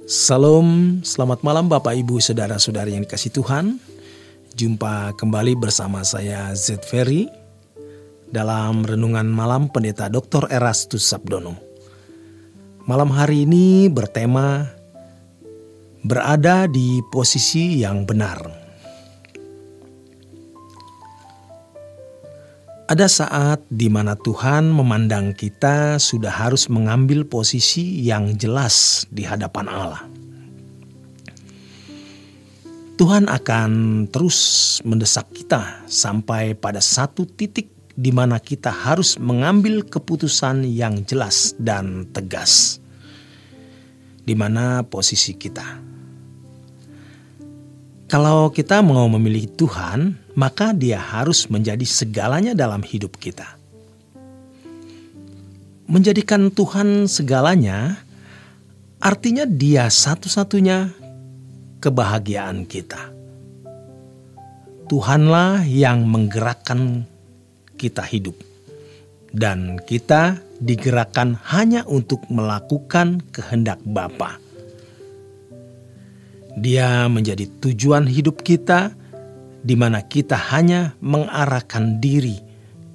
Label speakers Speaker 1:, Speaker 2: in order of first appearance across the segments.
Speaker 1: Salam, selamat malam Bapak Ibu Saudara-saudari yang dikasihi Tuhan. Jumpa kembali bersama saya Z Ferry dalam Renungan Malam Pendeta Dr. Erastus Sabdono. Malam hari ini bertema berada di posisi yang benar. Ada saat di mana Tuhan memandang kita sudah harus mengambil posisi yang jelas di hadapan Allah. Tuhan akan terus mendesak kita sampai pada satu titik di mana kita harus mengambil keputusan yang jelas dan tegas. Di mana posisi kita? Kalau kita mau memilih Tuhan, maka Dia harus menjadi segalanya dalam hidup kita. Menjadikan Tuhan segalanya, artinya Dia satu-satunya kebahagiaan kita. Tuhanlah yang menggerakkan kita hidup. Dan kita digerakkan hanya untuk melakukan kehendak Bapa. Dia menjadi tujuan hidup kita, di mana kita hanya mengarahkan diri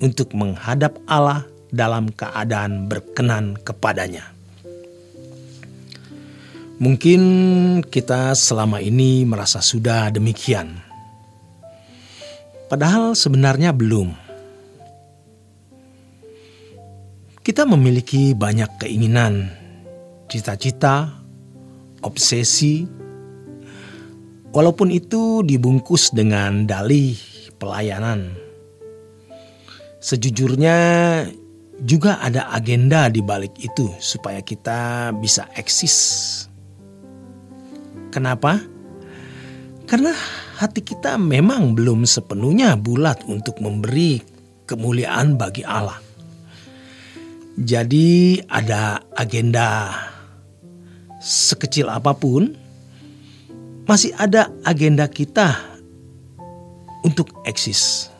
Speaker 1: untuk menghadap Allah dalam keadaan berkenan kepadanya. Mungkin kita selama ini merasa sudah demikian. Padahal sebenarnya belum. Kita memiliki banyak keinginan, cita-cita, obsesi, walaupun itu dibungkus dengan dalih pelayanan. Sejujurnya juga ada agenda di balik itu supaya kita bisa eksis. Kenapa? Karena hati kita memang belum sepenuhnya bulat untuk memberi kemuliaan bagi Allah. Jadi ada agenda sekecil apapun, masih ada agenda kita untuk eksis.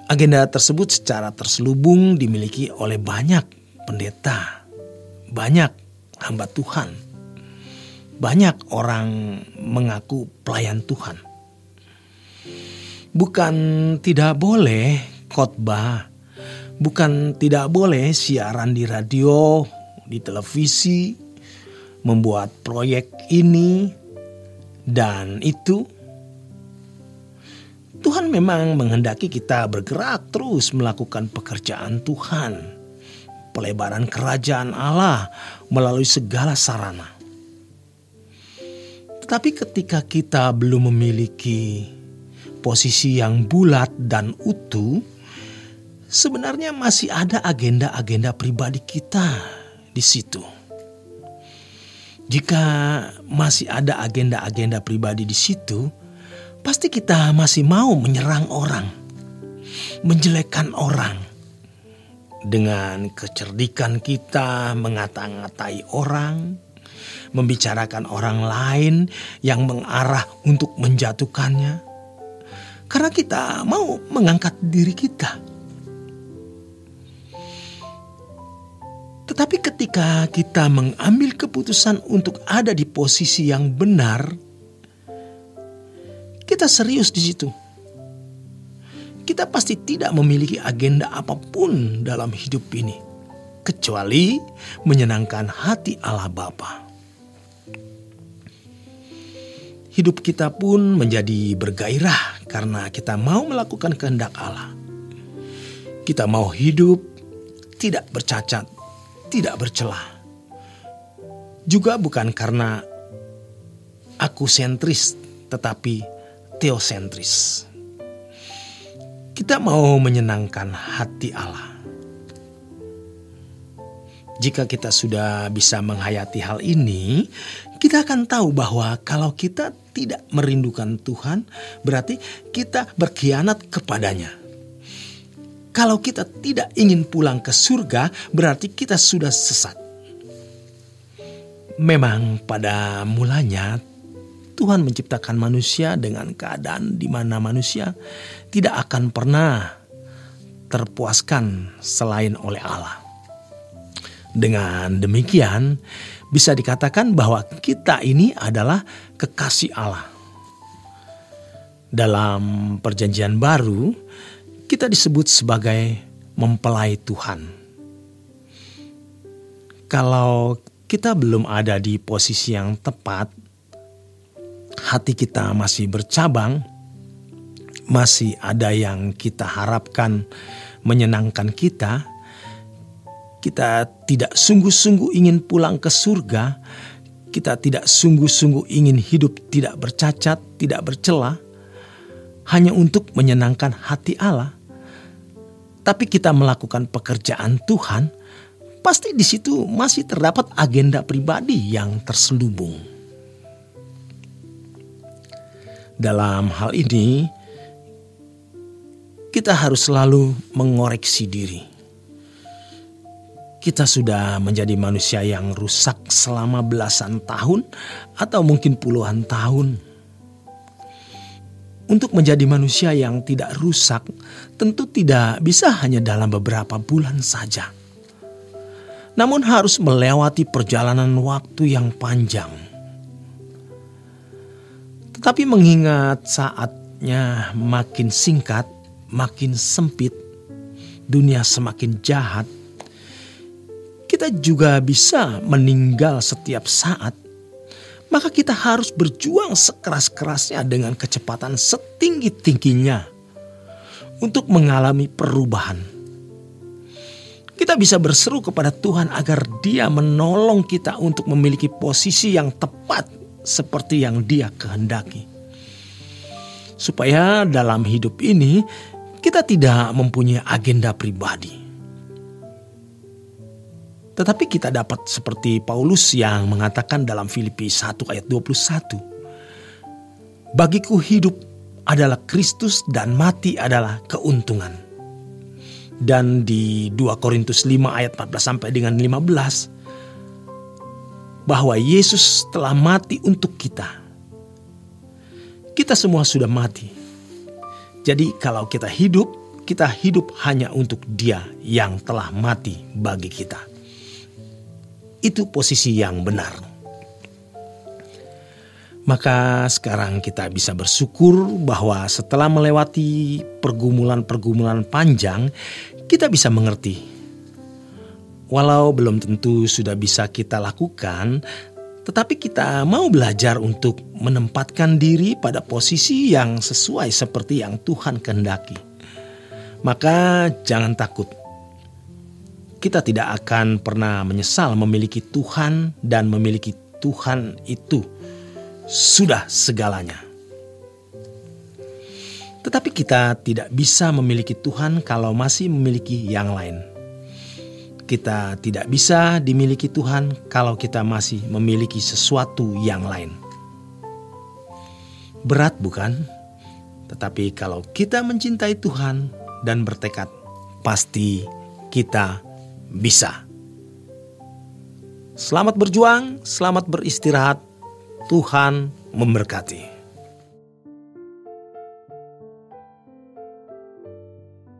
Speaker 1: Agenda tersebut secara terselubung dimiliki oleh banyak pendeta, banyak hamba Tuhan, banyak orang mengaku pelayan Tuhan. Bukan tidak boleh khotbah, bukan tidak boleh siaran di radio, di televisi, membuat proyek ini dan itu. Tuhan memang menghendaki kita bergerak terus melakukan pekerjaan Tuhan, pelebaran kerajaan Allah melalui segala sarana. Tetapi ketika kita belum memiliki posisi yang bulat dan utuh, sebenarnya masih ada agenda-agenda pribadi kita di situ. Jika masih ada agenda-agenda pribadi di situ, pasti kita masih mau menyerang orang, menjelekkan orang. Dengan kecerdikan kita mengata-ngatai orang, membicarakan orang lain yang mengarah untuk menjatuhkannya. Karena kita mau mengangkat diri kita. Tetapi ketika kita mengambil keputusan untuk ada di posisi yang benar, kita serius di situ. Kita pasti tidak memiliki agenda apapun dalam hidup ini, kecuali menyenangkan hati Allah Bapa. Hidup kita pun menjadi bergairah karena kita mau melakukan kehendak Allah. Kita mau hidup tidak bercacat, tidak bercelah. Juga bukan karena aku sentris, tetapi teosentris. Kita mau menyenangkan hati Allah. Jika kita sudah bisa menghayati hal ini, kita akan tahu bahwa kalau kita tidak merindukan Tuhan, berarti kita berkhianat kepadanya. Kalau kita tidak ingin pulang ke surga, berarti kita sudah sesat. Memang pada mulanya Tuhan menciptakan manusia dengan keadaan di mana manusia tidak akan pernah terpuaskan selain oleh Allah. Dengan demikian, bisa dikatakan bahwa kita ini adalah kekasih Allah. Dalam Perjanjian Baru, kita disebut sebagai mempelai Tuhan. Kalau kita belum ada di posisi yang tepat, hati kita masih bercabang, masih ada yang kita harapkan menyenangkan kita tidak sungguh-sungguh ingin pulang ke surga, kita tidak sungguh-sungguh ingin hidup tidak bercacat, tidak bercela, hanya untuk menyenangkan hati Allah. Tapi kita melakukan pekerjaan Tuhan, pasti di situ masih terdapat agenda pribadi yang terselubung. Dalam hal ini, kita harus selalu mengoreksi diri. Kita sudah menjadi manusia yang rusak selama belasan tahun atau mungkin puluhan tahun. Untuk menjadi manusia yang tidak rusak, tentu tidak bisa hanya dalam beberapa bulan saja. Namun harus melewati perjalanan waktu yang panjang. Tetapi mengingat saatnya makin singkat, makin sempit, dunia semakin jahat, kita juga bisa meninggal setiap saat. Maka kita harus berjuang sekeras-kerasnya dengan kecepatan setinggi-tingginya untuk mengalami perubahan. Kita bisa berseru kepada Tuhan agar Dia menolong kita untuk memiliki posisi yang tepat seperti yang Dia kehendaki. Supaya dalam hidup ini kita tidak mempunyai agenda pribadi. Tetapi kita dapat seperti Paulus yang mengatakan dalam Filipi 1 ayat 21. Bagiku hidup adalah Kristus dan mati adalah keuntungan. Dan di 2 Korintus 5 ayat 14 sampai dengan 15. Bahwa Yesus telah mati untuk kita. Kita semua sudah mati. Jadi kalau kita hidup hanya untuk Dia yang telah mati bagi kita. Itu posisi yang benar. Maka sekarang kita bisa bersyukur bahwa setelah melewati pergumulan-pergumulan panjang, kita bisa mengerti. Walau belum tentu sudah bisa kita lakukan, tetapi kita mau belajar untuk menempatkan diri pada posisi yang sesuai seperti yang Tuhan kehendaki. Maka jangan takut. Kita tidak akan pernah menyesal memiliki Tuhan dan memiliki Tuhan itu sudah segalanya. Tetapi kita tidak bisa memiliki Tuhan kalau masih memiliki yang lain. Kita tidak bisa dimiliki Tuhan kalau kita masih memiliki sesuatu yang lain. Berat bukan? Tetapi kalau kita mencintai Tuhan dan bertekad, pasti kita bisa. Selamat berjuang, selamat beristirahat. Tuhan memberkati.